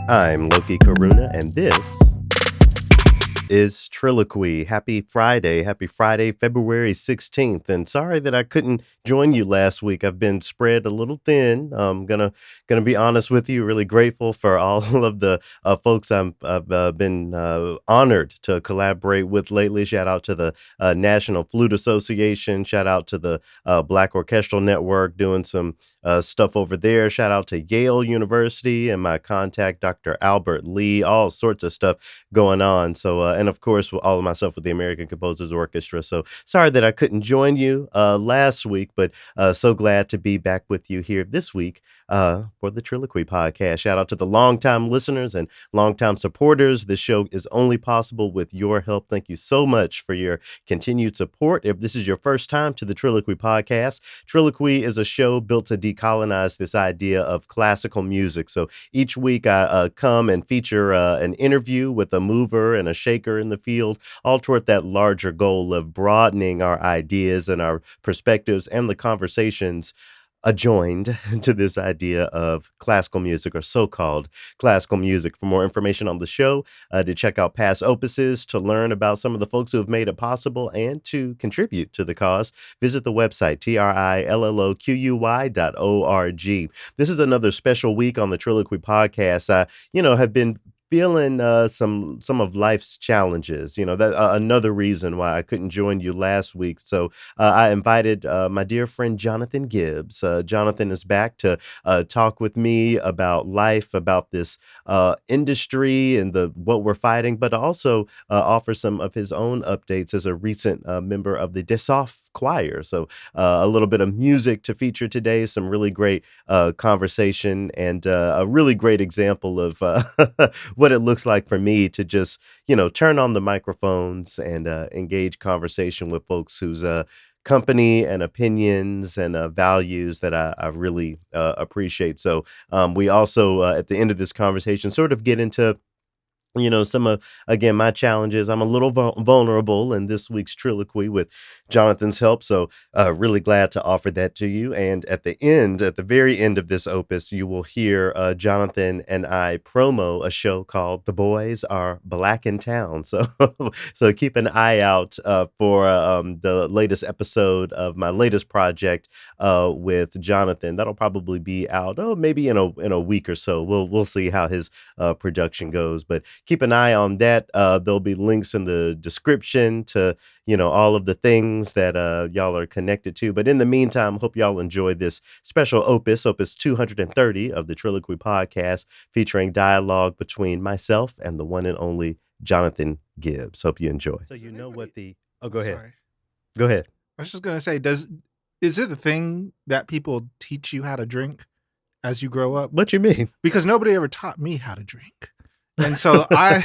I'm Loki Karuna, and this is TRILLOQUY. Happy Friday, February 16th. And sorry that I couldn't join you last week. I've been spread a little thin. I'm gonna be honest with you. Really grateful for all of the folks I've been honored to collaborate with lately. Shout out to the National Flute Association. Shout out to the Black Orchestral Network doing some stuff over there. Shout out to Yale University and my contact, Dr. Albert Lee. All sorts of stuff going on. So, and of course, all of myself with the American Composers Orchestra. So sorry that I couldn't join you last week, but so glad to be back with you here this week for the TRILLOQUY podcast. Shout out to the longtime listeners and longtime supporters. This show is only possible with your help. Thank you so much for your continued support. If this is your first time to the TRILLOQUY podcast, TRILLOQUY is a show built to decolonize this idea of classical music. So each week I come and feature an interview with a mover and a shaker in the field, all toward that larger goal of broadening our ideas and our perspectives and the conversations adjoined to this idea of classical music or so-called classical music. For more information on the show, to check out past opuses, to learn about some of the folks who have made it possible and to contribute to the cause, visit the website, TRILLOQUY.org. This is another special week on the TRILLOQUY podcast. I, have been feeling some of life's challenges. That another reason why I couldn't join you last week. So I invited my dear friend Johnathan Gibbs. Johnathan is back to talk with me about life, about this industry and what we're fighting, but also offer some of his own updates as a recent member of the Dessoff Choirs. So a little bit of music to feature today, some really great conversation, and a really great example of what it looks like for me to just, turn on the microphones and engage conversation with folks whose company and opinions and values that I really appreciate. So we also, at the end of this conversation, sort of get into some of, again, my challenges. I'm a little vulnerable in this week's TRILLOQUY with Jonathan's help. So really glad to offer that to you. And at the very end of this opus, you will hear Johnathan and I promo a show called The Boys Are Black in Town. So so keep an eye out for the latest episode of my latest project with Johnathan. That'll probably be out, maybe in a week or so. We'll see how his production goes. But keep an eye on that. There'll be links in the description to, all of the things that y'all are connected to. But in the meantime, hope y'all enjoy this special opus 230 of the TRILLOQUY podcast, featuring dialogue between myself and the one and only Johnathan Gibbs. Hope you enjoy. So go ahead. Sorry. Go ahead. I was just going to say, is it a thing that people teach you how to drink as you grow up? What you mean? Because nobody ever taught me how to drink. And so I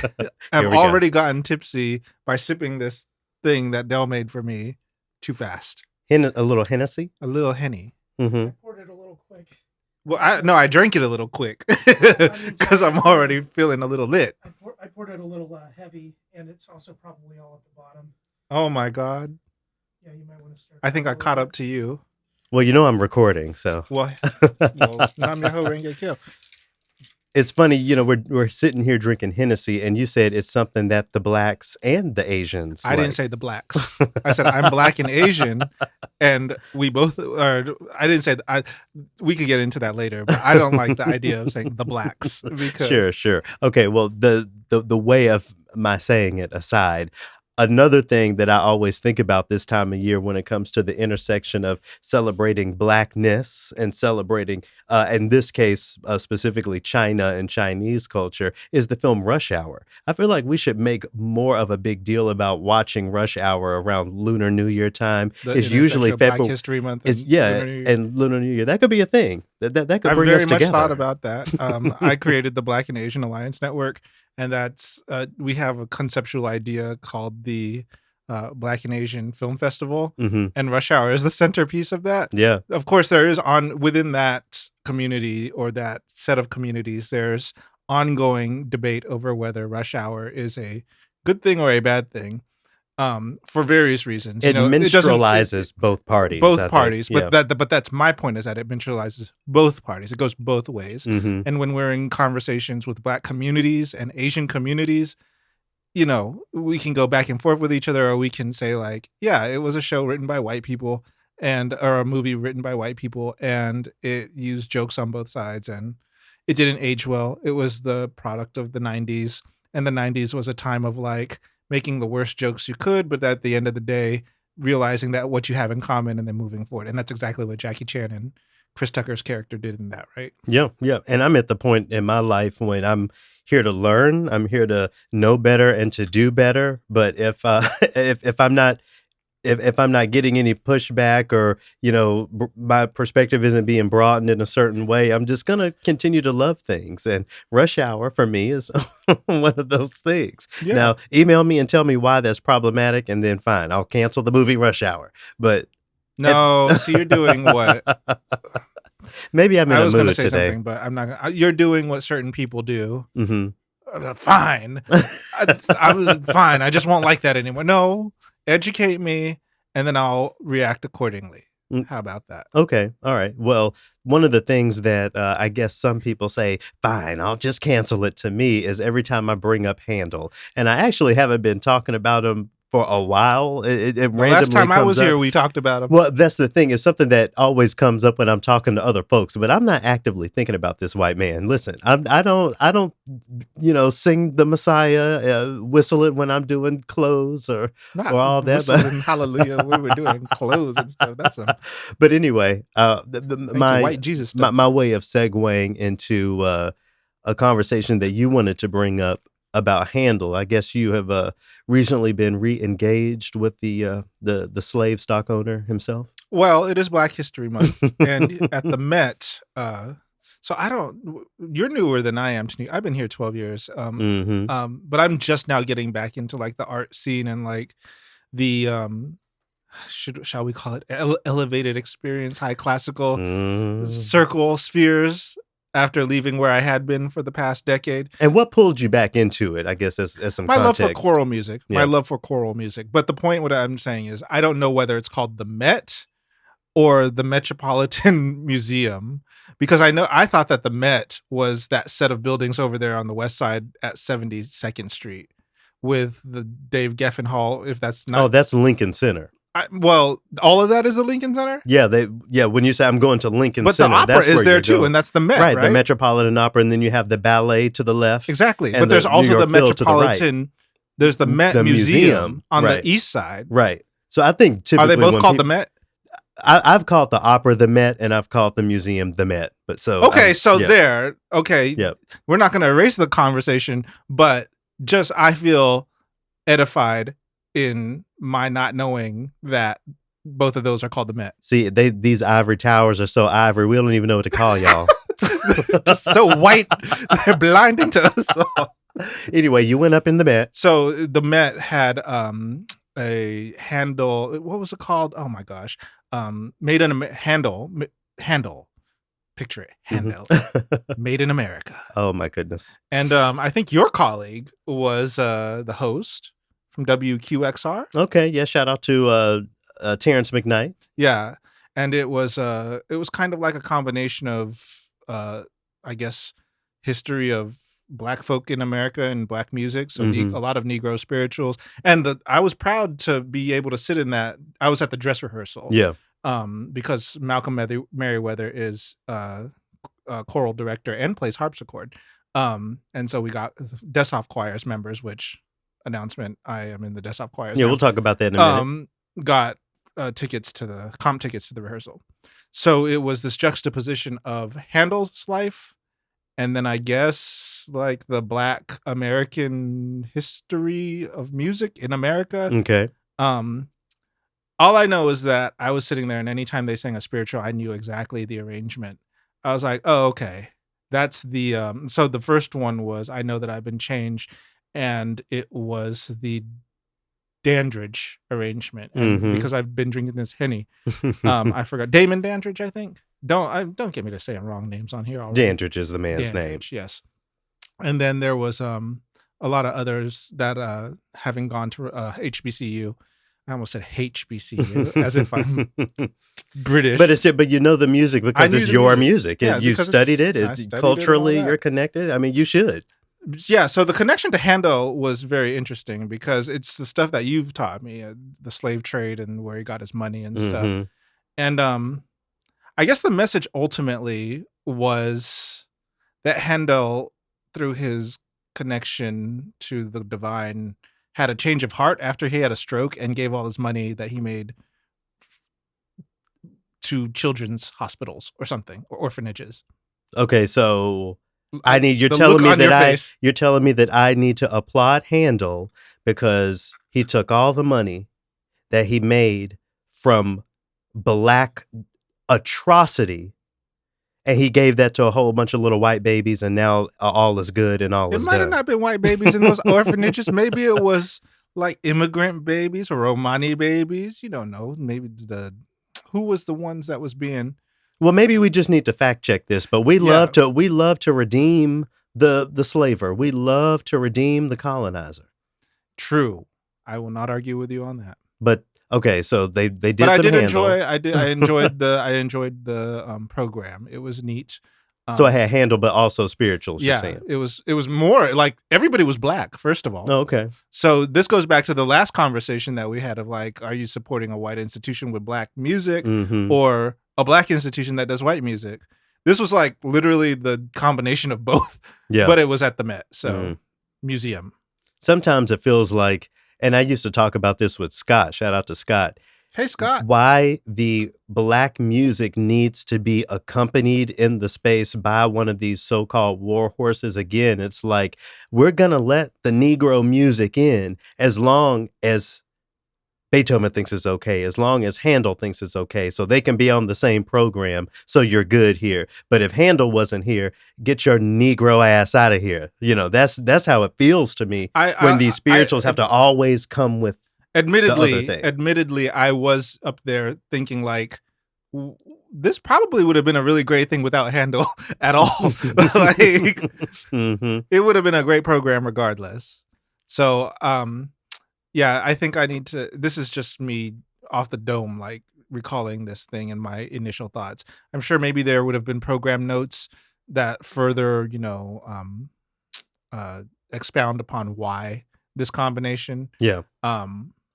have already gotten tipsy by sipping this thing that Dell made for me too fast. A little Hennessy? A little Henny. Mm-hmm. I poured it a little quick. Well, I drank it a little quick because I'm already feeling a little lit. I poured it a little heavy, and it's also probably all at the bottom. Oh my God. Yeah, you might want to start. I think I caught up to you. Well, I'm recording, so. Well, Nam Yoho Renge Kyo. It's funny, we're sitting here drinking Hennessy, and you said it's something that the blacks and the Asians I didn't say the blacks. I said I'm black and Asian, and we both are. I didn't say we could get into that later, but I don't like the idea of saying the blacks. Because Sure. Okay, well, the way of my saying it aside, another thing that I always think about this time of year when it comes to the intersection of celebrating blackness and celebrating, in this case, specifically China and Chinese culture, is the film Rush Hour. I feel like we should make more of a big deal about watching Rush Hour around Lunar New Year time. It's usually Black February. History Month. And Lunar New Year. That could be a thing. That could bring us together. I've very much thought about that. I created the Black and Asian Alliance Network. And that's we have a conceptual idea called the Black and Asian Film Festival, and Rush Hour is the centerpiece of that. Yeah, of course, there is within that community or that set of communities, there's ongoing debate over whether Rush Hour is a good thing or a bad thing. for various reasons. It minstrelizes both parties. I think. Parties, Yeah. but that's my point, is that it minstrelizes both parties. It goes both ways. Mm-hmm. And when we're in conversations with Black communities and Asian communities, you know, we can go back and forth with each other, or we can say like, yeah, it was a show written by white people or a movie written by white people, and it used jokes on both sides, and it didn't age well. It was the product of the 90s, and the 90s was a time of like making the worst jokes you could, but at the end of the day, realizing that what you have in common and then moving forward. And that's exactly what Jackie Chan and Chris Tucker's character did in that, right? Yeah, yeah. And I'm at the point in my life when I'm here to learn, I'm here to know better and to do better. But if if I'm not getting any pushback, or, you know, my perspective isn't being broadened in a certain way, I'm just going to continue to love things. And Rush Hour for me is one of those things. Yeah. Now, email me and tell me why that's problematic, and then fine, I'll cancel the movie Rush Hour. But no, so you're doing what? Maybe I'm in I a was going to mood say today. something, but I'm not gonna. You're doing what certain people do. Mm-hmm. Fine. I'm fine. I just won't like that anymore. No, educate me, and then I'll react accordingly. How about that? Okay. All right. Well, one of the things that I guess some people say, fine, I'll just cancel it, to me, is every time I bring up Handel. And I actually haven't been talking about him for a while. It randomly last time I was comes here, up. we talked about him. Well, that's the thing. It's something that always comes up when I'm talking to other folks, but I'm not actively thinking about this white man. Listen, I don't, you know, sing the Messiah, whistle it when I'm doing clothes or all that. But hallelujah, we were doing clothes and stuff. That's some but anyway, my white Jesus stuff. my way of segueing into a conversation that you wanted to bring up about Handel. I guess you have recently been re-engaged with the slave stock owner himself. Well, it is Black History Month, and at the Met. So you're newer than I am. I've been here 12 years. But I'm just now getting back into like the art scene and like the shall we call it elevated experience, high classical circle spheres, after leaving where I had been for the past decade. And what pulled you back into it, I guess, as some my context? love for choral music. Yeah. My love for choral music. But the point, what I'm saying is, I don't know whether it's called the Met or the Metropolitan Museum, because I thought that the Met was that set of buildings over there on the west side at 72nd Street with the Dave Geffen Hall, if that's not... Oh, that's Lincoln Center. Well, all of that is the Lincoln Center? Yeah, when you say I'm going to Lincoln but Center, the opera that's is where there you're too, going. and that's the Met, right? Right, the Metropolitan Opera, and then you have the ballet to the left. Exactly, and but there's also the Metropolitan. Right. There's the Met Museum on the east side. Right. So I think typically... Are they both called the Met? I've called the opera the Met, and I've called the museum the Met. But so okay, yeah. Okay, yep. We're not going to erase the conversation, but just I feel edified in my not knowing that both of those are called the Met. See, these ivory towers are so ivory, we don't even know what to call y'all. Just so white, they're blinding to us all. Anyway, you went up in the Met. So the Met had a Handel. What was it called? Oh my gosh, made in Handel. Picture it, Handel, made in America. Oh my goodness! And I think your colleague was the host from WQXR. Okay, yeah. Shout out to Terrence McKnight. Yeah, and it was kind of like a combination of I guess history of Black folk in America and Black music, so a lot of Negro spirituals, and I was proud to be able to sit in that. I was at the dress rehearsal, yeah, because Malcolm Merriweather is a choral director and plays harpsichord, and so we got Dessoff Choirs members. Which announcement? I am in the Dessoff Choirs. Yeah, now. we'll talk about that in a minute. Got comp tickets to the rehearsal, so it was this juxtaposition of Handel's life. And then I guess like the Black American history of music in America. Okay. All I know is that I was sitting there, and anytime they sang a spiritual, I knew exactly the arrangement. I was like, oh, okay. That's the so the first one was I Know That I've Been Changed, and it was the Dandridge arrangement. And because I've been drinking this Henny, I forgot Damon Dandridge, I think. Don't get me to saying wrong names on here already. Dandridge is the man's name. Yes. And then there was a lot of others that having gone to HBCU. I almost said HBCU as if I'm British. But you know the music because it's your music. Yeah, you studied it. I studied Culturally, it you're connected. I mean, you should. Yeah, so the connection to Handel was very interesting because it's the stuff that you've taught me, the slave trade and where he got his money and stuff. And I guess the message ultimately was that Handel, through his connection to the divine, had a change of heart after he had a stroke and gave all his money that he made to children's hospitals or something, or orphanages. Okay, so you're telling me that I need to applaud Handel because he took all the money that he made from Black atrocity and he gave that to a whole bunch of little white babies, and now all is good and all is done. It might have not been white babies in those orphanages. Maybe it was like immigrant babies or Romani babies. You don't know. Maybe it's who was the ones that was being. Well, maybe we just need to fact check this, but we love to redeem the slaver. We love to redeem the colonizer. True. I will not argue with you on that. But okay, so they did. But some I enjoyed the program. It was neat. So I had Handel, but also spirituals. Yeah, you're saying. It was more like everybody was Black. First of all. Oh, okay. So this goes back to the last conversation that we had of like, are you supporting a white institution with Black music or a Black institution that does white music? This was like literally the combination of both. Yeah. But it was at the Met, so museum. Sometimes it feels like. And I used to talk about this with Scott. Shout out to Scott. Hey, Scott. Why the Black music needs to be accompanied in the space by one of these so-called war horses. Again, it's like we're going to let the Negro music in as long as Beethoven thinks it's okay, as long as Handel thinks it's okay, so they can be on the same program, so you're good here. But if Handel wasn't here, get your Negro ass out of here. You know, that's how it feels to me when these spirituals have to always come with the other thing. Admittedly, I was up there thinking like, this probably would have been a really great thing without Handel at all. Like, it would have been a great program regardless. So, yeah, I think I need to. This is just me off the dome, like recalling this thing and my initial thoughts. I'm sure maybe there would have been program notes that further, expound upon why this combination. Yeah.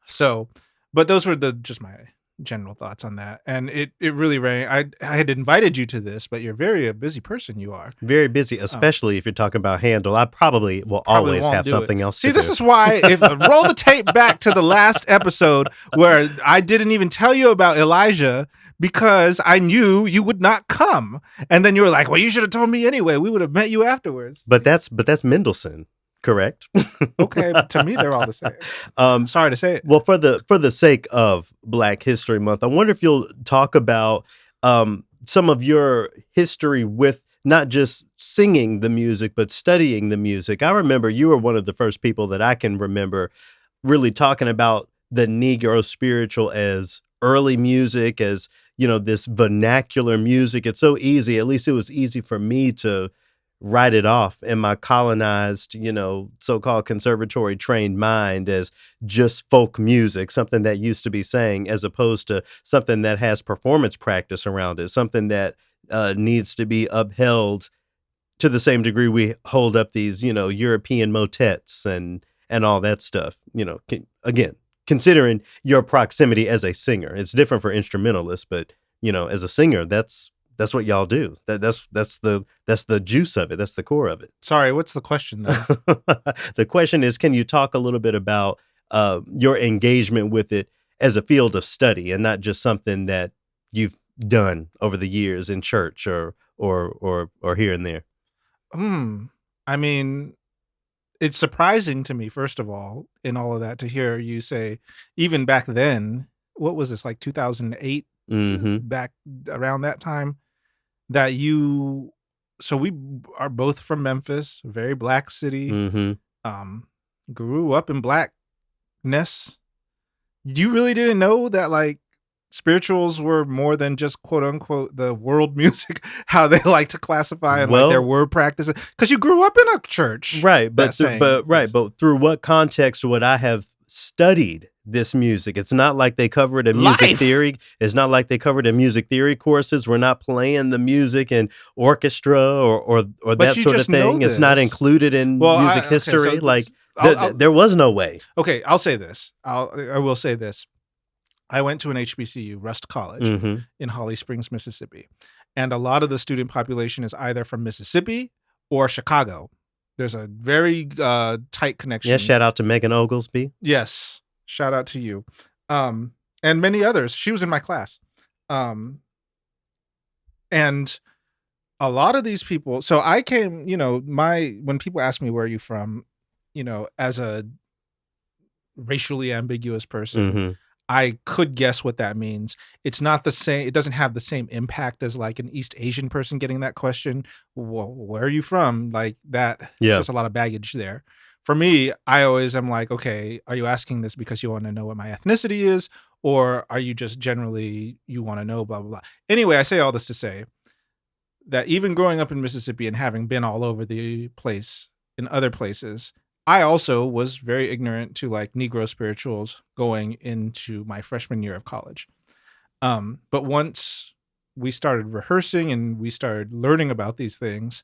So, but those were just my general thoughts on that, and it really rang. I had invited you to this, but you're a busy person. You are very busy, especially if you're talking about Handel. I probably will always have something else to do. See, this is why if roll the tape back to the last episode where I didn't even tell you about Elijah because I knew you would not come, and then you were like, "Well, you should have told me anyway. We would have met you afterwards." But that's Mendelssohn. Correct. Okay, but to me they're all the same. Sorry to say it. Well, for the sake of Black History Month, I wonder if you'll talk about some of your history with not just singing the music, but studying the music. I remember you were one of the first people that I can remember really talking about the Negro spiritual as early music, as, this vernacular music. It's so easy. At least it was easy for me to write it off in my colonized, so-called conservatory trained mind as just folk music, something that used to be sang, as opposed to something that has performance practice around it, something that needs to be upheld to the same degree we hold up these, European motets and all that stuff. Again, considering your proximity as a singer, it's different for instrumentalists, but as a singer, that's what y'all do. That's the juice of it. That's the core of it. Sorry, what's the question though? The question is, can you talk a little bit about your engagement with it as a field of study and not just something that you've done over the years in church or here and there? I mean, it's surprising to me, first of all, in all of that, to hear you say, even back then, what was this, like 2008? Back around that time, that so we are both from Memphis, a very Black city, grew up in Blackness. You really didn't know that, like, spirituals were more than just quote unquote the world music, how they like to classify and like their Well, word practices. Because you grew up in a church, right, but that's saying this. but through what context would I have studied this music? It's not like they cover it in music Life. theory. It's not like they covered in music theory courses. We're not playing the music in orchestra or that you sort of just know thing. It's not this. included in Well, music okay, history. so Like I'll- there was no way. Okay, I'll say this. I will say this. I went to an HBCU, Rust College, Hmm. in Holly Springs, Mississippi. And a lot of the student population is either from Mississippi or Chicago. There's a very tight connection. Yeah, shout out to Megan Oglesby. Yes. Shout out to you. And many others. She was in my class. And a lot of these people, so I came, when people ask me, where are you from, as a racially ambiguous person, Hmm. I could guess what that means. It's not the same. It doesn't have the same impact as like an East Asian person getting that question. Well, where are you from? Like that. Yeah. There's a lot of baggage there. For me, I always am like, okay, are you asking this because you want to know what my ethnicity is? Or are you just generally, you want to know, blah, blah, blah. Anyway, I say all this to say that even growing up in Mississippi and having been all over the place in other places, I also was very ignorant to like Negro spirituals going into my freshman year of college. But once we started rehearsing and we started learning about these things,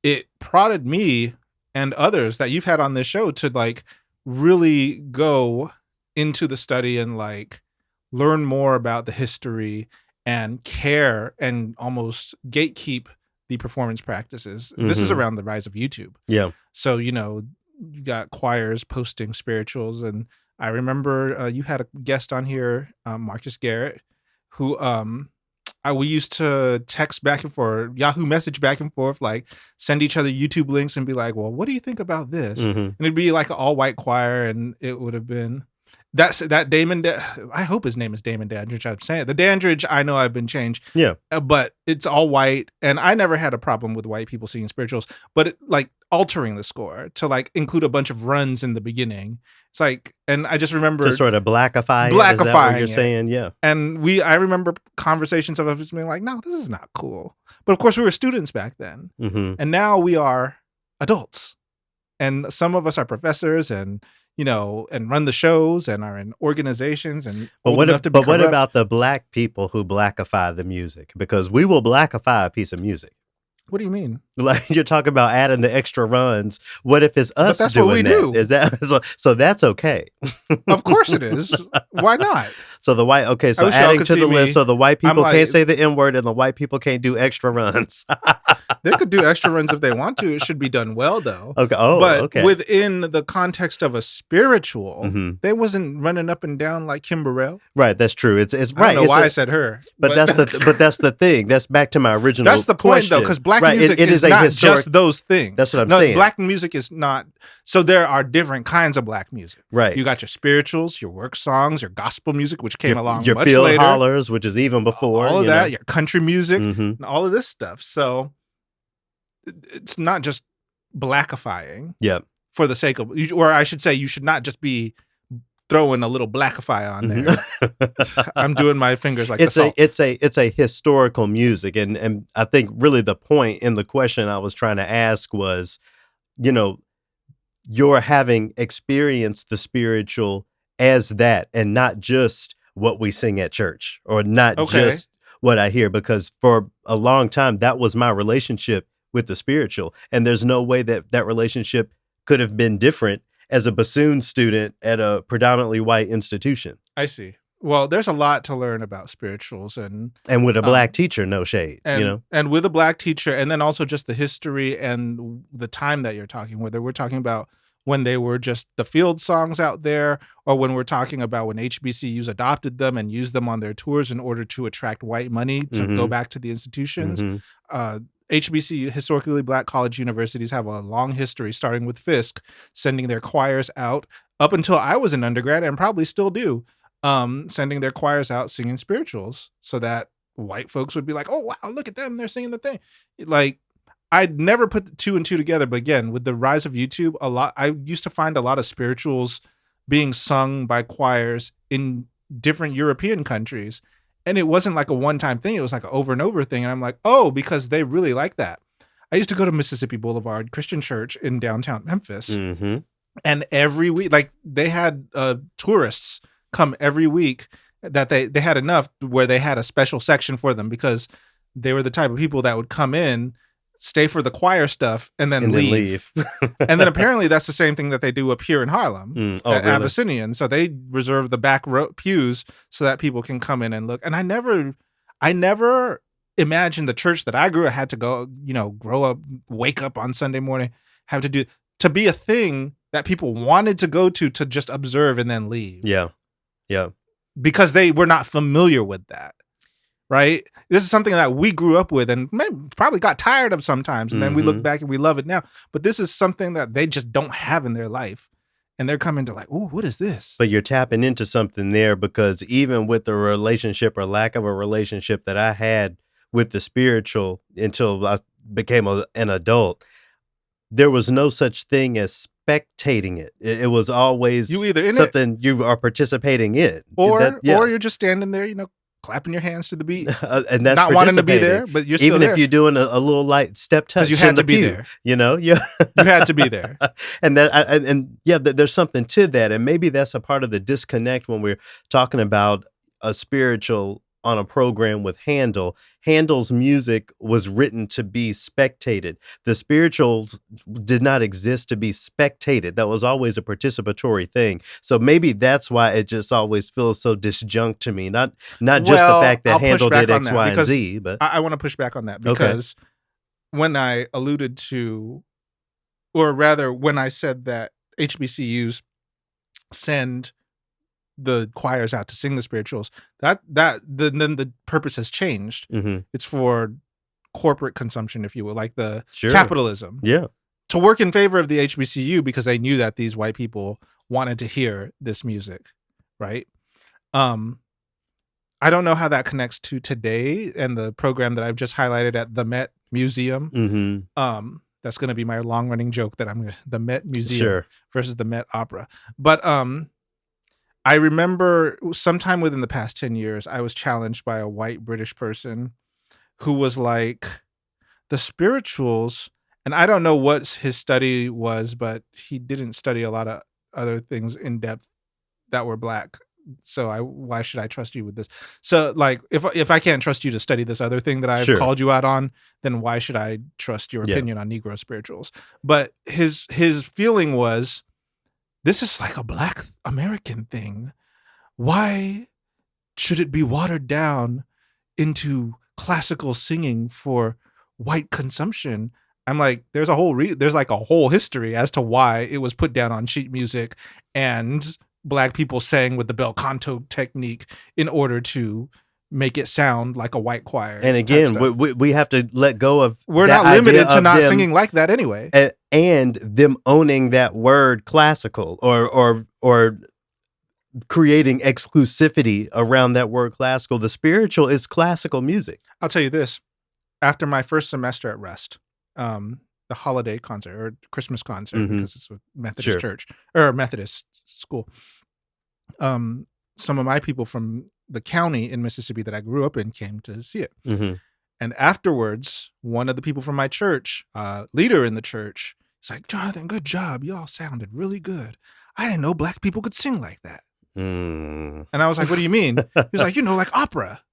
it prodded me and others that you've had on this show to like really go into the study and like learn more about the history and care and almost gatekeep the performance practices. This is Mhm. around the rise of YouTube. Yeah. So, you got choirs posting spirituals. And I remember you had a guest on here, Marcus Garrett, who we used to text back and forth, Yahoo message back and forth, like send each other YouTube links and be like, well, what do you think about this? Mhm. And it'd be like an all white choir. And it would have been that Damon. I hope his name is Damon Dandridge. I'm saying the Dandridge. I know I've been changed. Yeah. But it's all white, and I never had a problem with white people singing spirituals. But like altering the score to like include a bunch of runs in the beginning. It's like, and I just remember To sort of blackify it, is that what Blackifying you're it. saying? Yeah. and I remember conversations of us being like, no, this is not cool. But of course, we were students back then, Hmm. and now we are adults, and some of us are professors, and and run the shows and are in organizations and But old what? enough to be But what corrupt. about the black people who blackify the music? Because we will blackify a piece of music. What do you mean? Like you're talking about adding the extra runs. What if it's us that's doing what we that? do. Is that so? That's okay. Of course it is. Why not? So the white, okay, I so wish y'all adding could to see the list, me. so the white I'm people like- can't say the N word and the white people can't do extra runs. They could do extra runs if they want to. It should be done well, though. Okay. Oh, but okay. within the context of a spiritual, Mhm. they wasn't running up and down like Kim Burrell. Right, that's true. It's I right. don't know it's why a- I said her, but that's the thing. That's back to my original. that's the point, though, question. because black Right, music it is a not historic. just those things. That's what I'm No, saying. black music is not. So there are different kinds of black music. Right. You got your spirituals, your work songs, your gospel music, which came along your much field later. hollers, which is even before all of you that, know. your country music, Mhm. and all of this stuff. So it's not just blackifying Yep. for the sake of, or I should say, you should not just be throwing a little blackify on there. Mhm. I'm doing my fingers like it's the salt. it's a historical music, and I think really the point in the question I was trying to ask was, you're having experienced the spiritual as that, and not just what we sing at church, or not Okay. just what I hear, because for a long time that was my relationship with the spiritual, and there's no way that that relationship could have been different as a bassoon student at a predominantly white institution, I see. Well, there's a lot to learn about spirituals and and with a black teacher, no shade, and with a black teacher, and then also just the history and the time that you're talking, whether we're talking about when they were just the field songs out there, or when we're talking about when HBCUs adopted them and used them on their tours in order to attract white money to go Mhm. back to the institutions. Mhm. HBCU, historically black college universities, have a long history, starting with Fisk, sending their choirs out up until I was an undergrad, and probably still do, sending their choirs out singing spirituals so that white folks would be like, oh, wow, look at them. They're singing the thing. Like, I'd never put the two and two together. But again, with the rise of YouTube, I used to find a lot of spirituals being sung by choirs in different European countries. And it wasn't like a one-time thing. It was like an over and over thing. And I'm like, oh, because they really like that. I used to go to Mississippi Boulevard Christian Church in downtown Memphis. Mm-hmm. And every week, like they had tourists come every week that they had enough where they had a special section for them because they were the type of people that would come in, stay for the choir stuff, and then leave. And then apparently that's the same thing that they do up here in Harlem at really? Abyssinian. So they reserve the back row pews so that people can come in and look. And I never imagined the church that I grew up had to go, grow up, wake up on Sunday morning, have to be a thing that people wanted to go to just observe and then leave. Yeah. Yeah. Because they were not familiar with that. Right? This is something that we grew up with and probably got tired of sometimes. And then we look back and we love it now. But this is something that they just don't have in their life. And they're coming to like, ooh, what is this? But you're tapping into something there because even with the relationship or lack of a relationship that I had with the spiritual until I became an adult, there was no such thing as spectating it. It was always you either in something you are participating in. Or you're just standing there, clapping your hands to the beat, and that's not wanting to be there, but you're still even there. If you're doing a little light step touch, you had to be pew, there. You had to be there, there's something to that, and maybe that's a part of the disconnect when we're talking about a spiritual on a program with Handel. Handel's music was written to be spectated. The spirituals did not exist to be spectated. That was always a participatory thing. So maybe that's why it just always feels so disjunct to me. Not just the fact that Handel did X, Y, and Z, but I want to push back on that because when I alluded to, or rather when I said that HBCUs send the choirs out to sing the spirituals, then the purpose has changed. Mm-hmm. It's for corporate consumption, if you will, like the Sure. capitalism. Yeah. To work in favor of the HBCU because they knew that these white people wanted to hear this music, right? I don't know how that connects to today and the program that I've just highlighted at the Met Museum. Mm-hmm. That's going to be my long-running joke that the Met Museum versus the Met Opera. But I remember sometime within the past 10 years, I was challenged by a white British person who was like, the spirituals, and I don't know what his study was, but he didn't study a lot of other things in depth that were black. So why should I trust you with this? So like, if I can't trust you to study this other thing that I've called you out on, then why should I trust your opinion on Negro spirituals? But his feeling was, this is like a Black American thing. Why should it be watered down into classical singing for white consumption? I'm like, there's like a whole history as to why it was put down on sheet music and Black people sang with the bel canto technique in order to make it sound like a white choir. And again, we have to let go of. We're not limited to not singing like that anyway. And them owning that word classical or creating exclusivity around that word classical. The spiritual is classical music. I'll tell you this. After my first semester at Rest, the holiday concert or Christmas concert, because it's a Methodist church or Methodist school. Some of my people from the county in Mississippi that I grew up in came to see it. Mm-hmm. And afterwards, one of the people from my church, leader in the church, is like, Johnathan, good job. Y'all sounded really good. I didn't know Black people could sing like that. Mm. And I was like, what do you mean? He was like, like opera. I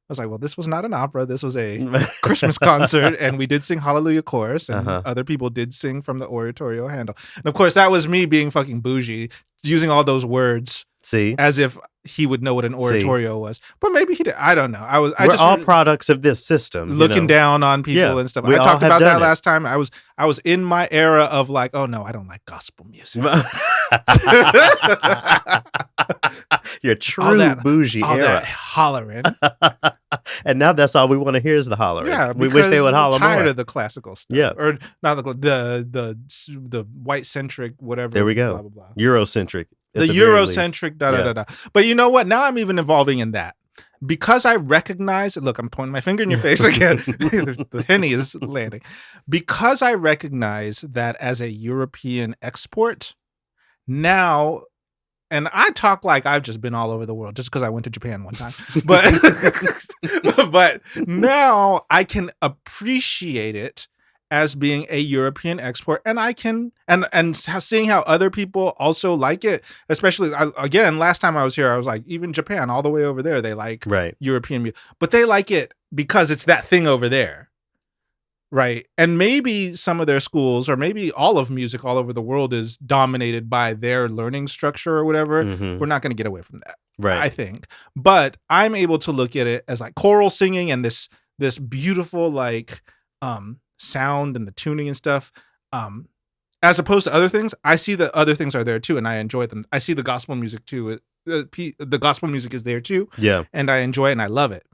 was like, well, this was not an opera. This was a Christmas concert. And we did sing Hallelujah Chorus. And other people did sing from the oratorio Handel. And of course, that was me being fucking bougie, using all those words. See, as if he would know what an oratorio was, but maybe he did. I don't know. We're just all products of this system, looking down on people and stuff. I talked about that last time. I was in my era of like, oh no, I don't like gospel music. Your true bougie all era, that hollering, and now that's all we want to hear is the hollering. Yeah, we wish they would holler more. Tired of the classical stuff. Yeah, or not the white centric whatever. There we go. Blah, blah, blah. Eurocentric. The Eurocentric, da. But you know what? Now I'm even involving in that because I recognize. Look, I'm pointing my finger in your face again. The Henny is landing because I recognize that as a European export. Now, and I talk like I've just been all over the world just because I went to Japan one time. But but now I can appreciate it as being a European export, and I can and seeing how other people also like it. Especially again, last time I was here, I was like, even Japan, all the way over there, they like European music, but they like it because it's that thing over there. Right. And maybe some of their schools, or maybe all of music all over the world, is dominated by their learning structure or whatever. We're not going to get away from that, I think. But I'm able to look at it as like choral singing and this beautiful like sound and the tuning and stuff. As opposed to other things, I see that other things are there too, and I enjoy them. I see the gospel music too. The gospel music is there too. Yeah. And I enjoy it and I love it.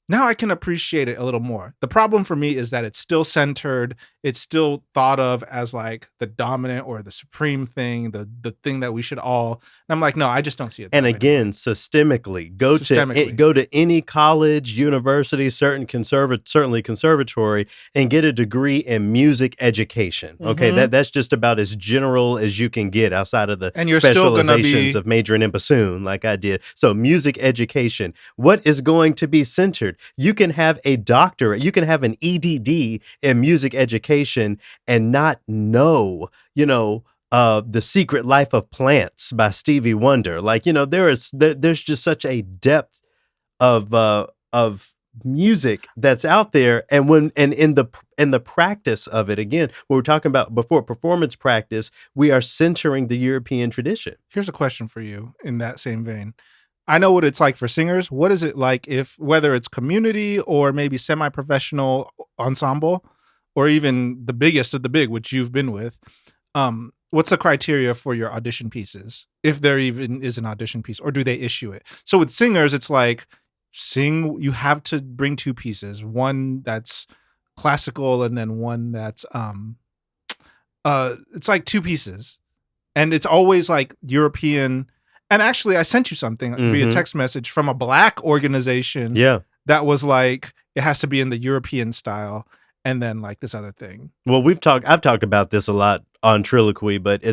Now I can appreciate it a little more. The problem for me is that it's still centered. It's still thought of as like the dominant or the supreme thing, the thing that we should all. And I'm like, no, I just don't see it. And again, systemically, go to any college, university, certainly conservatory, and get a degree in music education. Okay, that's just about as general as you can get outside of the specializations of majoring in bassoon, like I did. So music education, what is going to be centered? You can have a doctorate, you can have an EDD in music education and not know, The Secret Life of Plants by Stevie Wonder. Like, there's just such a depth of music that's out there, and in the practice of it, again, what we're talking about before, performance practice, we are centering the European tradition. Here's a question for you in that same vein. I know what it's like for singers. What is it like whether it's community or maybe semi-professional ensemble, or even the biggest of the big, which you've been with? What's the criteria for your audition pieces, if there even is an audition piece, or do they issue it? So with singers, it's like you have to bring two pieces, one that's classical and then one that's it's like two pieces, and it's always like European. And actually, I sent you something via text message from a Black organization. Yeah, that was like, it has to be in the European style, and then like this other thing. Well, I've talked about this a lot on TRILLOQUY, but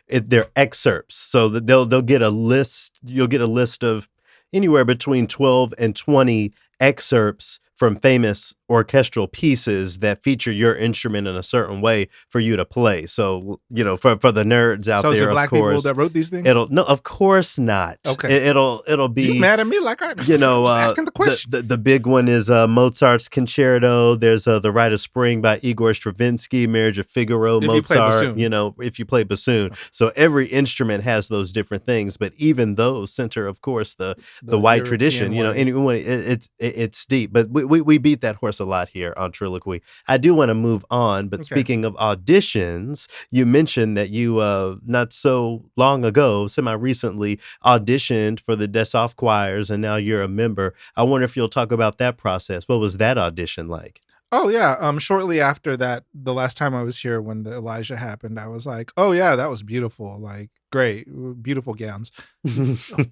they're excerpts. So that they'll get a list. You'll get a list of anywhere between 12 and 20 excerpts from famous orchestral pieces that feature your instrument in a certain way for you to play. So, for the nerds out there, is it Black people that wrote these things? No, of course not. Okay. It'll be, you mad at me like I just asking the question. The big one is Mozart's Concerto. There's The Rite of Spring by Igor Stravinsky, Marriage of Figaro, Mozart, if you play bassoon. So every instrument has those different things, but even those center, of course, the white tradition, anyway, it's deep, but we beat that horse a lot here on TRILLOQUY. I do want to move on, but speaking of auditions, you mentioned that you not so long ago, semi-recently, auditioned for the Dessoff Choirs, and now you're a member. I wonder if you'll talk about that process. What was that audition like? Oh, yeah. Shortly after that, the last time I was here when the Elijah happened, I was like, oh, yeah, that was beautiful. Like, great. Beautiful gowns.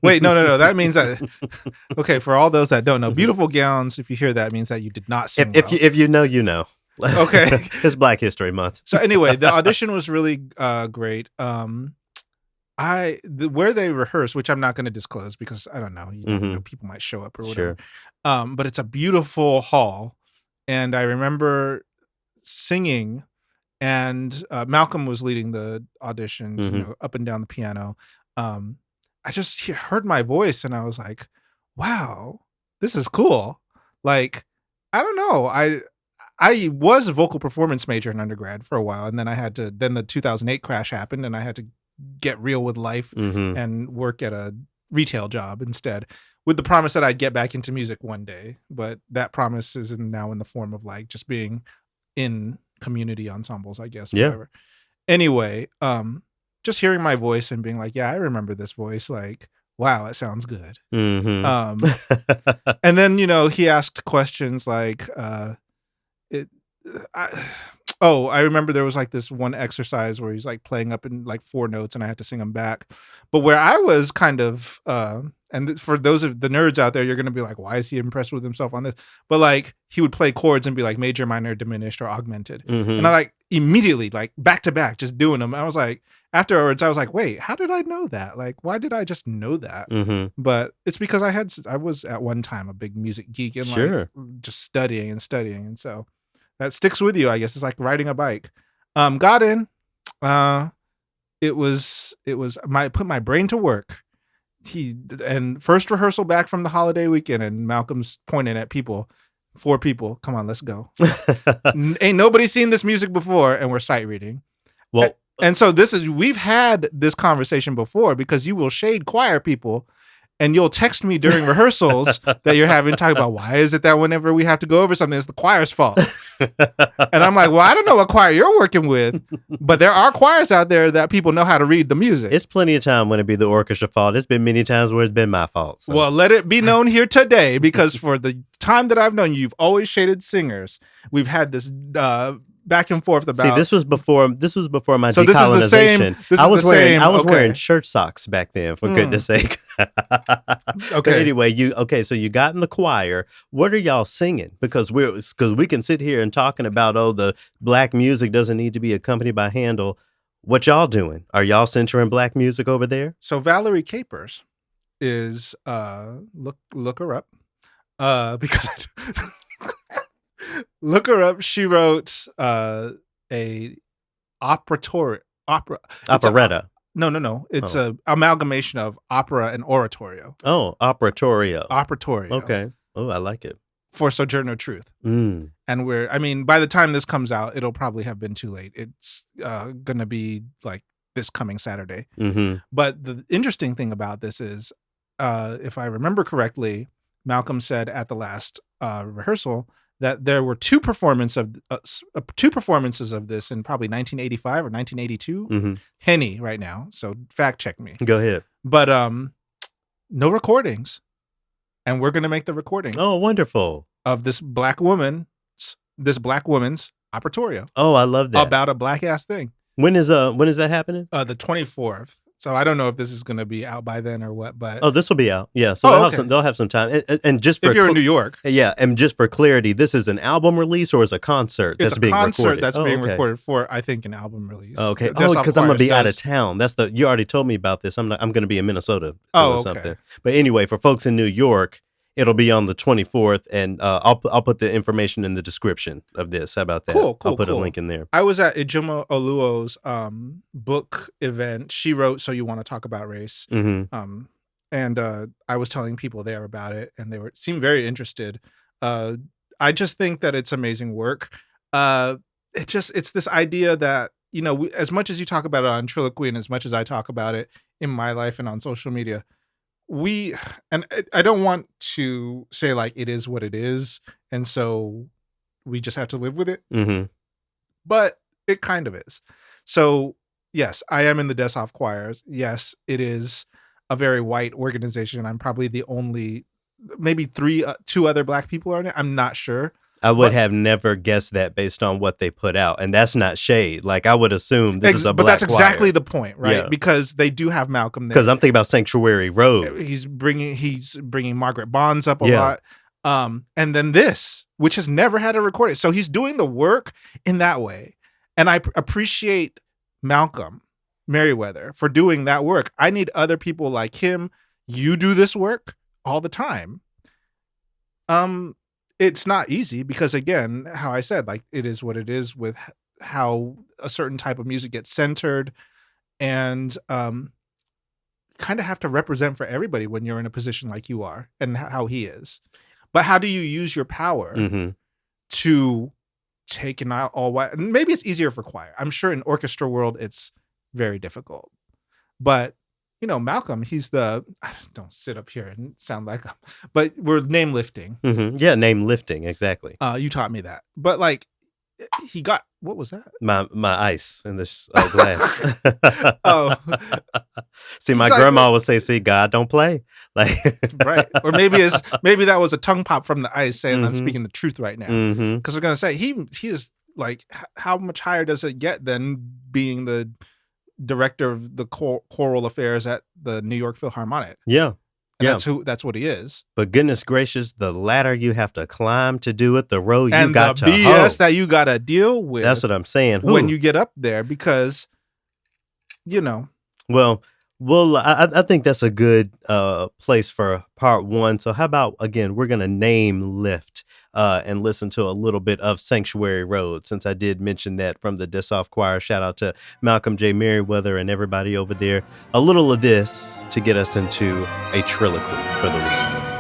Wait, no. That means that, okay, for all those that don't know, beautiful gowns, if you hear that, means that you did not sing well. If you know, you know. Okay. It's Black History Month. So anyway, the audition was really great. Where they rehearse, which I'm not going to disclose because I don't know, people might show up or whatever. Sure. But it's a beautiful hall. And I remember singing, and Malcolm was leading the auditions, up and down the piano. I just heard my voice, and I was like, wow, this is cool. Like, I don't know. I was a vocal performance major in undergrad for a while, and then then the 2008 crash happened, and I had to get real with life and work at a retail job instead, with the promise that I'd get back into music one day. But that promise is now in the form of like just being in community ensembles, I guess. Whatever. Anyway, just hearing my voice and being like, yeah, I remember this voice. Like, wow, it sounds good. And then, he asked questions like, I remember there was like this one exercise where he's like playing up in like 4 notes and I had to sing them back. But where I was kind of and for those of the nerds out there, you're going to be like, why is he impressed with himself on this? But like, he would play chords and be like major, minor, diminished, or augmented. And I like immediately, like back to back, just doing them. I was like, afterwards, I was like, wait, how did I know that? Like, why did I just know that? But it's because I was at one time a big music geek and like just studying. And so that sticks with you, I guess. It's like riding a bike. Got in, it was put my brain to work. And first rehearsal back from the holiday weekend, and Malcolm's pointing at people, 4 people. Come on, let's go. Ain't nobody seen this music before, and we're sight reading. Well, and so we've had this conversation before, because you will shade choir people, and you'll text me during rehearsals that you're having, talk about, why is it that whenever we have to go over something, it's the choir's fault? And I'm like, well, I don't know what choir you're working with, but there are choirs out there that people know how to read the music. It's plenty of time when it be the orchestra fault. It's been many times where it's been my fault. So. Well, let it be known here today, because for the time that I've known you, you've always shaded singers. We've had this back and forth about. See, this was before my decolonization. I was wearing shirt socks back then, for goodness sake. Okay. But anyway, so you got in the choir. What are y'all singing? Because we can sit here and talking about, the black music doesn't need to be accompanied by Handel. What y'all doing? Are y'all centering black music over there? So Valerie Capers is look her up. Because look her up. She wrote a operetta. No. It's a amalgamation of opera and oratorio. Oh, operatorio. Okay. Oh, I like it. For Sojourner Truth. And by the time this comes out, it'll probably have been too late. It's going to be like this coming Saturday. But the interesting thing about this is, if I remember correctly, Malcolm said at the last rehearsal that there were two performances of this in probably 1985 or 1982. Henny right now, so fact check me. Go ahead. But no recordings, and we're gonna make the recording. Oh, wonderful! Of this black woman's operatorio. Oh, I love that. About a black ass thing. When is that happening? The 24th. So I don't know if this is going to be out by then or what, but this will be out. Yeah, so they'll have some time. And just for if you're in New York, and just for clarity, this is an album release or is a concert that's being recorded? It's a concert that's being recorded for, I think, an album release. Okay. Because I'm going to be out of town. You already told me about this. I'm going to be in Minnesota doing something. But anyway, for folks in New York, it'll be on the 24th, and I'll put the information in the description of this. How about that? Cool. I'll put a link in there. I was at Ijoma Oluo's book event. She wrote "So You Want to Talk About Race," and I was telling people there about it, and they seemed very interested. I just think that it's amazing work. It's this idea that, as much as you talk about it on TRILLOQUY, and as much as I talk about it in my life and on social media, I don't want to say like it is what it is, and so we just have to live with it. But it kind of is. So yes, I am in the Dessoff Choirs. Yes, it is a very white organization. I'm probably the only, maybe 2 other black people are in it. I'm not sure. I would have never guessed that based on what they put out, and that's not shade. Like, I would assume this is a black But that's exactly choir. The point, right? Yeah. Because they do have Malcolm there. Because I'm thinking about Sanctuary Road. He's bringing Margaret Bonds up a lot, and then this, which has never had a recording. So he's doing the work in that way, and I appreciate Malcolm Merriweather for doing that work. I need other people like him. You do this work all the time. It's not easy because, again, how I said, like, it is what it is with how a certain type of music gets centered, and kind of have to represent for everybody when you're in a position like you are and how he is. But how do you use your power to take an all white? Maybe it's easier for choir. I'm sure in orchestra world it's very difficult. But Malcolm, he's don't sit up here and sound like him, but we're name lifting. Yeah, name lifting, exactly. You taught me that. But like, he got, what was that? My ice in this glass. Oh. See, my grandma would say, "See, God don't play." Like, right. Or maybe that was a tongue pop from the ice saying I'm speaking the truth right now. Because we're gonna say he is like, how much higher does it get than being the director of the choral affairs at the New York Philharmonic? Yeah. And Yeah. that's what he is. But goodness gracious, the ladder you have to climb to do it, the road you And got the to hoe. BS that you gotta deal with. That's what I'm saying. When you get up there, because Well, I think that's a good place for part one. So how about, again, we're going to name lift and listen to a little bit of Sanctuary Road, since I did mention that from the Dessoff Choir. Shout out to Malcolm J. Merriweather and everybody over there. A little of this to get us into a triloquy for the week.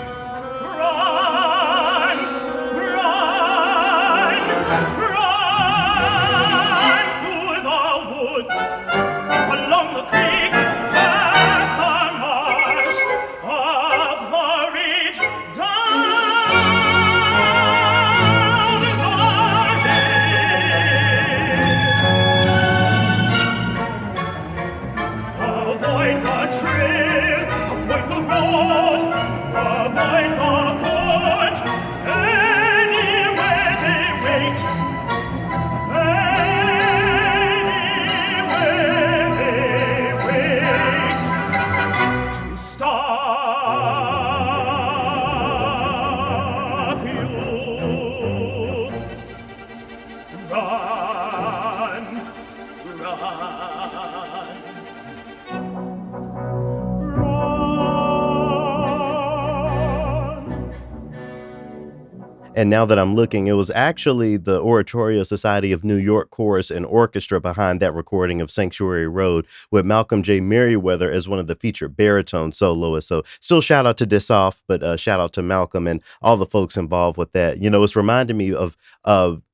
And now that I'm looking, it was actually the Oratorio Society of New York Chorus and Orchestra behind that recording of Sanctuary Road, with Malcolm J. Merriweather as one of the featured baritone soloists. So still shout out to Dessoff, but shout out to Malcolm and all the folks involved with that. It's reminding me of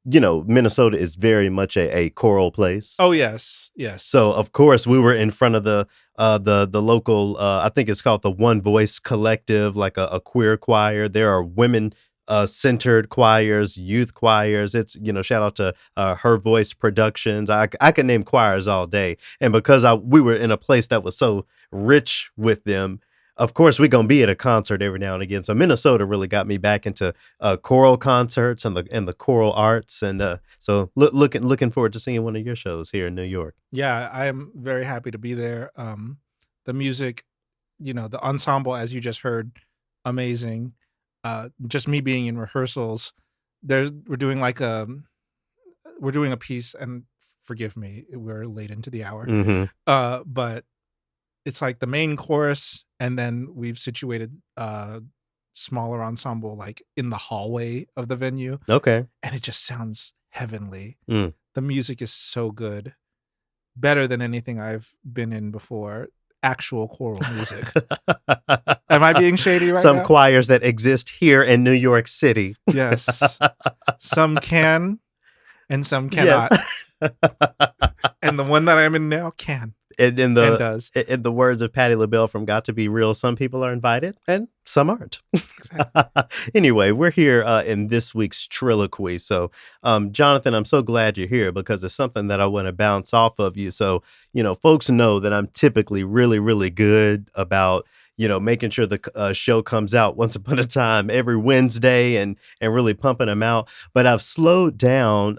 Minnesota is very much a choral place. Oh, yes. So, of course, we were in front of the local, I think it's called the One Voice Collective, like a queer choir. There are women centered choirs, youth choirs. It's, shout out to Her Voice Productions. I could name choirs all day. And because we were in a place that was so rich with them, of course, we're going to be at a concert every now and again. So Minnesota really got me back into choral concerts and the choral arts. And so looking forward to seeing one of your shows here in New York. Yeah, I am very happy to be there. The music, the ensemble, as you just heard, amazing. Just me being in rehearsals, we're doing a piece, and forgive me, we're late into the hour. Mm-hmm. But it's like the main chorus, and then we've situated smaller ensemble like in the hallway of the venue. Okay. And it just sounds heavenly. Mm. The music is so good, better than anything I've been in before. Actual choral music. Am I being shady right now? Some choirs that exist here in New York City. Yes. Some can and some cannot. Yes. And the one that I'm in now can. And does. In the words of Patti LaBelle from Got to Be Real, some people are invited and some aren't. Exactly. Anyway, we're here in this week's Triloquy. So, Johnathan, I'm so glad you're here because it's something that I want to bounce off of you. So, folks know that I'm typically really, really good about, making sure the show comes out once upon a time every Wednesday and really pumping them out. But I've slowed down,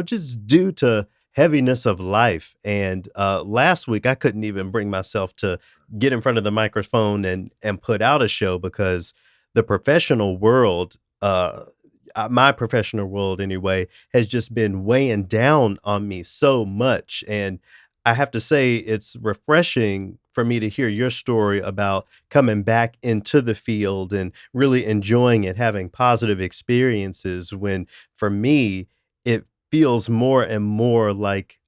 just due to heaviness of life. And last week, I couldn't even bring myself to get in front of the microphone and put out a show because the professional world, my professional world anyway, has just been weighing down on me so much. And I have to say, it's refreshing for me to hear your story about coming back into the field and really enjoying it, having positive experiences, when for me, it feels more and more like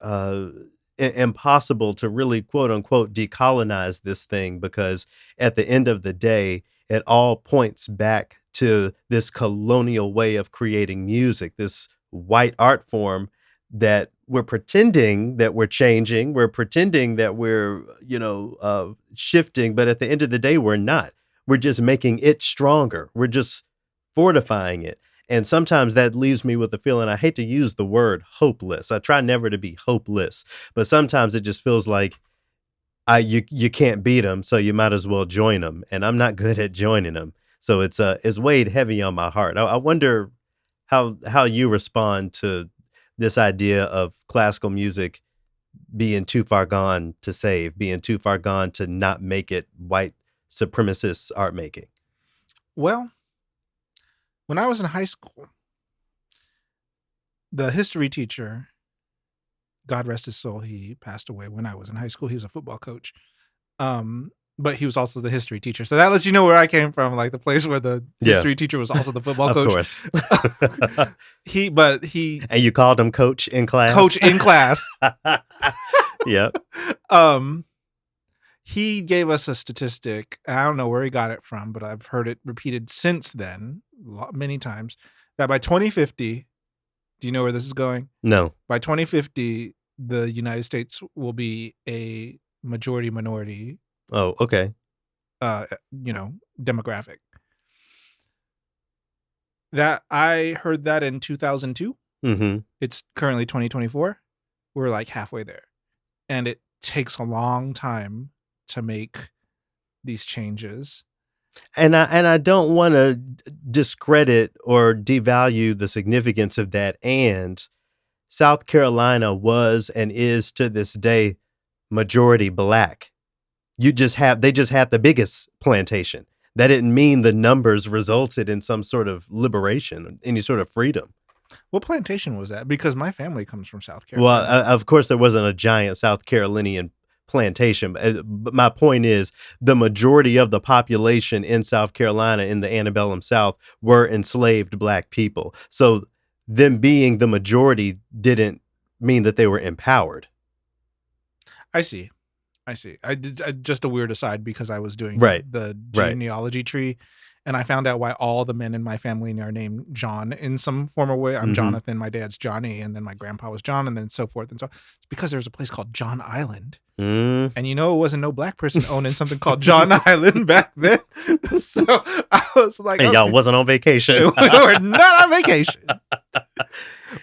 impossible to really, quote unquote, decolonize this thing, because at the end of the day, it all points back to this colonial way of creating music, this white art form that we're pretending that we're changing. We're pretending that we're, shifting. But at the end of the day, we're not. We're just making it stronger. We're just fortifying it. And sometimes that leaves me with the feeling, I hate to use the word hopeless. I try never to be hopeless, but sometimes it just feels like you can't beat them, so you might as well join them. And I'm not good at joining them. So it's weighed heavy on my heart. I wonder how you respond to this idea of classical music being too far gone to save, being too far gone to not make it white supremacists are making? Well, when I was in high school, the history teacher, God rest his soul, he passed away when I was in high school. He was a football coach. But he was also the history teacher. So that lets you know where I came from, like the place where the history teacher was also the football Of coach. course. he And you called him coach in class? Coach in class. Yep. He gave us a statistic. I don't know where he got it from, but I've heard it repeated since then many times, that by 2050, do you know where this is going? No. By 2050, the United States will be a majority minority. Oh, okay. Demographic. That I heard that in 2002. Mm-hmm. It's currently 2024. We're like halfway there, and it takes a long time to make these changes. And I don't want to discredit or devalue the significance of that. And South Carolina was and is to this day majority Black. They just had the biggest plantation. That didn't mean the numbers resulted in some sort of liberation, any sort of freedom. What plantation was that? Because my family comes from South Carolina. Well, of course, there wasn't a giant South Carolinian plantation. But my point is, the majority of the population in South Carolina in the antebellum South were enslaved Black people. So them being the majority didn't mean that they were empowered. I see. Just a weird aside, because I was doing Right. the genealogy tree, and I found out why all the men in my family are named John in some form or way. I'm Johnathan, my dad's Johnny, and then my grandpa was John, and then so forth and so on. It's because there's a place called John Island. And it wasn't no Black person owning something called John Island back then. So I was like, and y'all wasn't on vacation. We were not on vacation.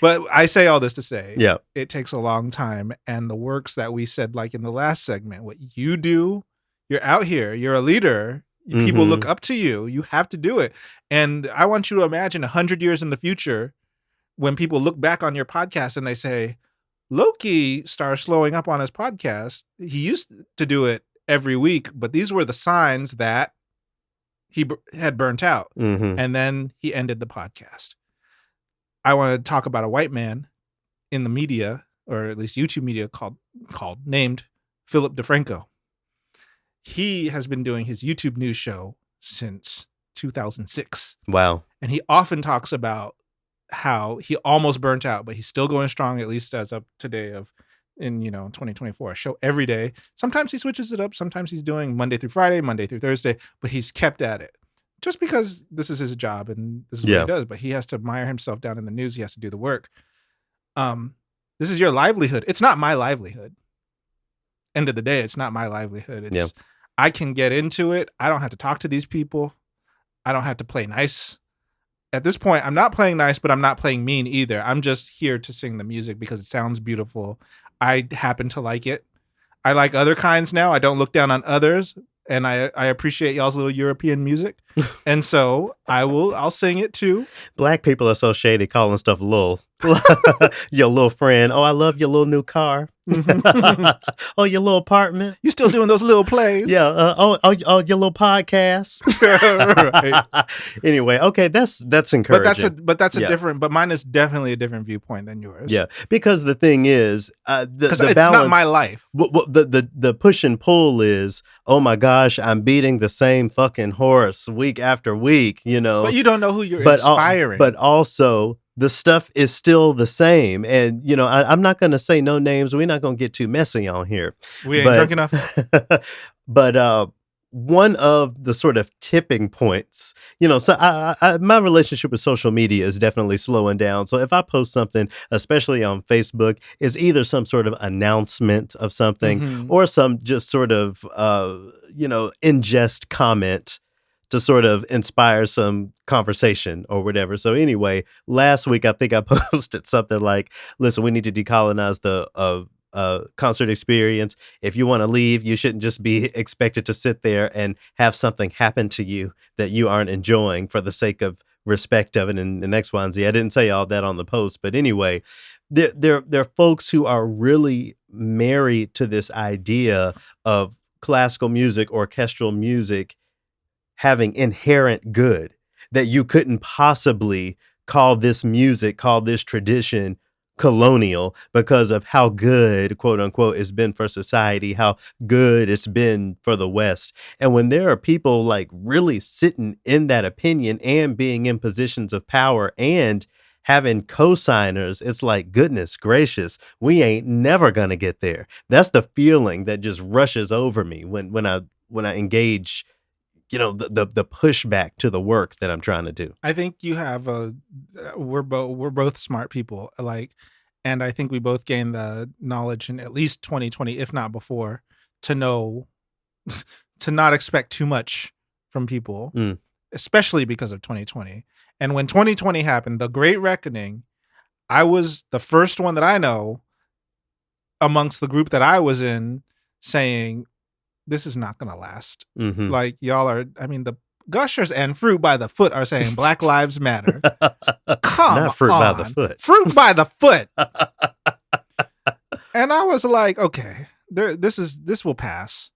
But I say all this to say, it takes a long time. And the works that we said, like in the last segment, what you do, you're out here, you're a leader. People look up to you. You have to do it. And I want you to imagine 100 years in the future, when people look back on your podcast and they say, Loki started slowing up on his podcast. He used to do it every week, but these were the signs that he had burnt out. And then he ended the podcast. I want to talk about a white man in the media, or at least YouTube media, named Philip DeFranco. He has been doing his YouTube news show since 2006. Wow. And he often talks about how he almost burnt out, but he's still going strong, at least as of today in 2024. A show every day. Sometimes he switches it up. Sometimes he's doing Monday through Friday, Monday through Thursday, but he's kept at it. Just because this is his job and this is what he does, but he has to mire himself down in the news. He has to do the work. This is your livelihood. It's not my livelihood. End of the day, it's not my livelihood. I can get into it. I don't have to talk to these people. I don't have to play nice. At this point, I'm not playing nice, but I'm not playing mean either. I'm just here to sing the music because it sounds beautiful. I happen to like it. I like other kinds now. I don't look down on others. And I appreciate y'all's little European music. And so I'll sing it too. Black people are so shady, calling stuff little. Your little friend. Oh, I love your little new car. Oh, your little apartment. You still doing those little plays? Yeah. Your little podcast. Right. Anyway, okay, that's encouraging. But that's a different. But mine is definitely a different viewpoint than yours. Yeah, because the thing is, the it's balance, not my life. The push and pull is, oh my gosh, I'm beating the same fucking horse week after week. But you don't know who you're inspiring. But also, the stuff is still the same. And, I'm not going to say no names. We're not going to get too messy on here. We ain't drunk enough. But one of the sort of tipping points, so my relationship with social media is definitely slowing down. So if I post something, especially on Facebook, is either some sort of announcement of something or some just sort of, ingest comment to sort of inspire some conversation or whatever. So anyway, last week, I think I posted something like, listen, we need to decolonize the concert experience. If you want to leave, you shouldn't just be expected to sit there and have something happen to you that you aren't enjoying for the sake of respect of it and the X, Y, and Z. I didn't say all that on the post, but anyway, there are folks who are really married to this idea of classical music, orchestral music having inherent good, that you couldn't possibly call this music, call this tradition colonial because of how good, quote unquote, it's been for society, how good it's been for the West. And when there are people like really sitting in that opinion and being in positions of power and having co-signers, it's like, goodness gracious, we ain't never gonna get there. That's the feeling that just rushes over me when I engage, the pushback to the work that I'm trying to do. I think you have we're both smart people, and I think we both gained the knowledge in at least 2020, if not before, to know to not expect too much from people, especially because of 2020. And when 2020 happened, the Great Reckoning, I was the first one that I know amongst the group that I was in saying, this is not going to last. Like, y'all are, the Gushers and Fruit by the Foot are saying Black Lives Matter. Come Not Fruit on. by the Foot. Fruit by the Foot. And I was like, okay, this will pass.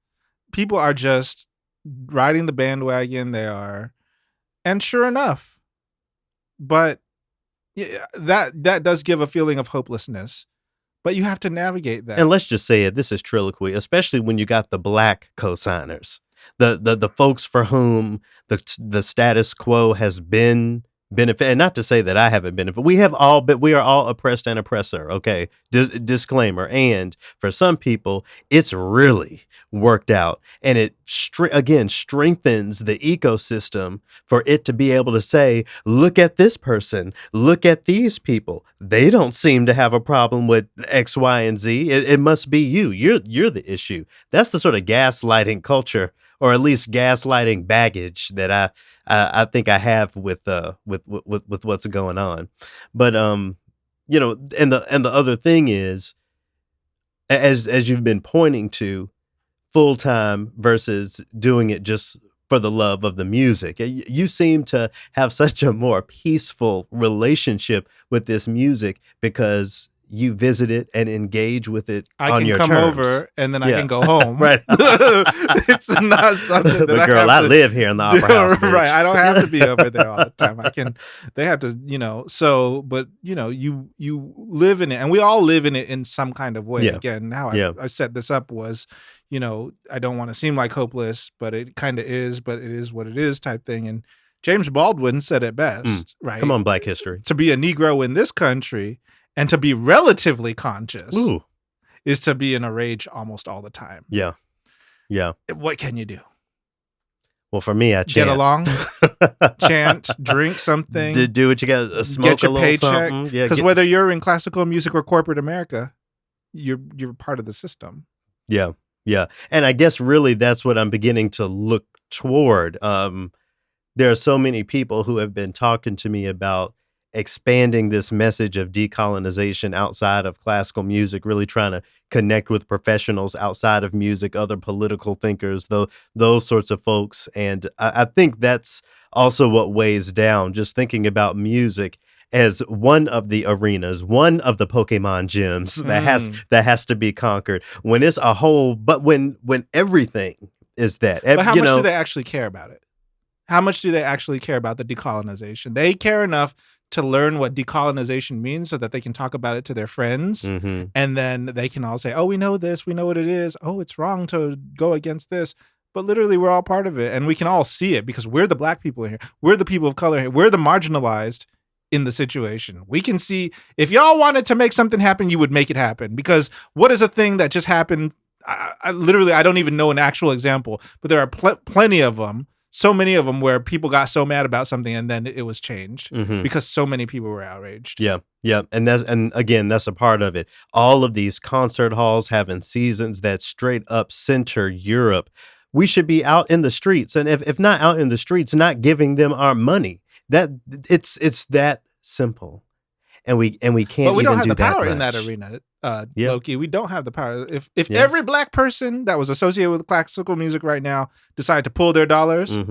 People are just riding the bandwagon. They are. And sure enough, but yeah, that does give a feeling of hopelessness. But you have to navigate that. And let's just say it, this is TRILLOQUY, especially when you got the Black co-signers, the folks for whom the status quo has been benefit. And not to say that I haven't benefited. We are all oppressed and oppressor. Okay. Disclaimer. And for some people, it's really worked out, and it again strengthens the ecosystem for it to be able to say, look at this person, look at these people. They don't seem to have a problem with X, Y, and Z. It must be you. You're the issue. That's the sort of gaslighting culture, or at least gaslighting baggage that I think I have with what's going on. But and the other thing is, as you've been pointing to, full time versus doing it just for the love of the music. You seem to have such a more peaceful relationship with this music because you visit it and engage with it on your terms. I can come over and then I can go home. Right. It's not something that but girl, I live here in the Opera House. Bitch. Right. I don't have to be over there all the time. They have to, but you live in it, and we all live in it in some kind of way. Yeah. Again, how I set this up was, I don't want to seem like hopeless, but it kind of is, but it is what it is type thing. And James Baldwin said it best, right? Come on, Black history. To be a Negro in this country and to be relatively conscious is to be in a rage almost all the time. Yeah. Yeah. What can you do? Well, for me, I chant. Get along, chant, drink something. Do what you got. Smoke get your a little paycheck. something. Yeah. Because whether you're in classical music or corporate America, you're part of the system. Yeah. Yeah. And I guess really that's what I'm beginning to look toward. There are so many people who have been talking to me about expanding this message of decolonization outside of classical music, really trying to connect with professionals outside of music, other political thinkers, those sorts of folks. And I think that's also what weighs down, just thinking about music as one of the arenas, one of the Pokemon gyms that has to be conquered. When it's a whole, but when everything is that. But how much do they actually care about it? How much do they actually care about the decolonization? They care enough to learn what decolonization means so that they can talk about it to their friends. And then they can all say, oh, we know this, we know what it is. Oh, it's wrong to go against this. But literally, we're all part of it. And we can all see it because we're the Black people in here. We're the people of color here. We're the marginalized in the situation. We can see, if y'all wanted to make something happen, you would make it happen. Because what is a thing that just happened? I don't even know an actual example, but there are plenty of them. So many of them where people got so mad about something and then it was changed because so many people were outraged. Yeah. Yeah. And again, that's a part of it. All of these concert halls having seasons that straight up center Europe. We should be out in the streets. And if not out in the streets, not giving them our money. That it's that simple. And we can't even do that. But we don't have the power much in that arena, Loki. We don't have the power. If every Black person that was associated with classical music right now decided to pull their dollars, that's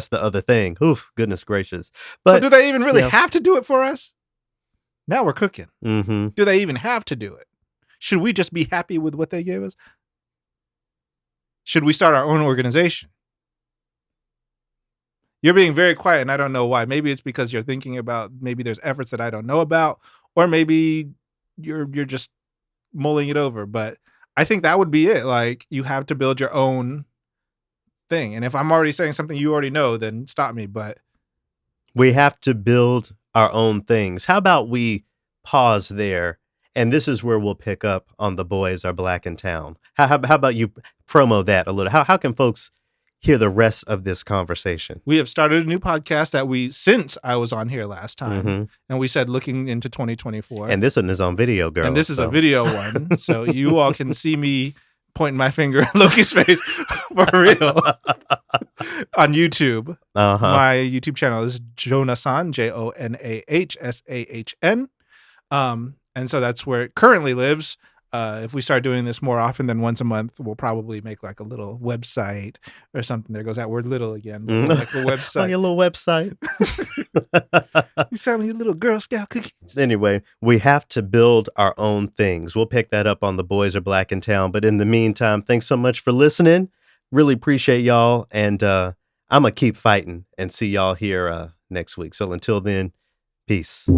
the other thing. Oof, goodness gracious! But do they even really have to do it for us? Now we're cooking. Do they even have to do it? Should we just be happy with what they gave us? Should we start our own organization? You're being very quiet, and I don't know why. Maybe it's because you're thinking about, maybe there's efforts that I don't know about, or maybe you're just mulling it over. But I think that would be it. Like, you have to build your own thing. And if I'm already saying something you already know, then stop me. But we have to build our own things. How about we pause there? And this is where we'll pick up on The Boys Are Black in Town. How about you promo that a little? How can folks hear the rest of this conversation? We have started a new podcast that since I was on here last time, and we said looking into 2024. And this one is on video, girl. And this is a video one, so you all can see me pointing my finger at Loki's face for real on YouTube. My YouTube channel is Johnathan, Jonahsahn. And so that's where it currently lives. If we start doing this more often than once a month, we'll probably make like a little website or something. There goes that word "little" again. Like a website. Oh, your little website. You sound like your little Girl Scout cookie. Anyway, we have to build our own things. We'll pick that up on The Boys Are Black in Town. But in the meantime, thanks so much for listening. Really appreciate y'all. And I'm going to keep fighting and see y'all here next week. So until then, peace.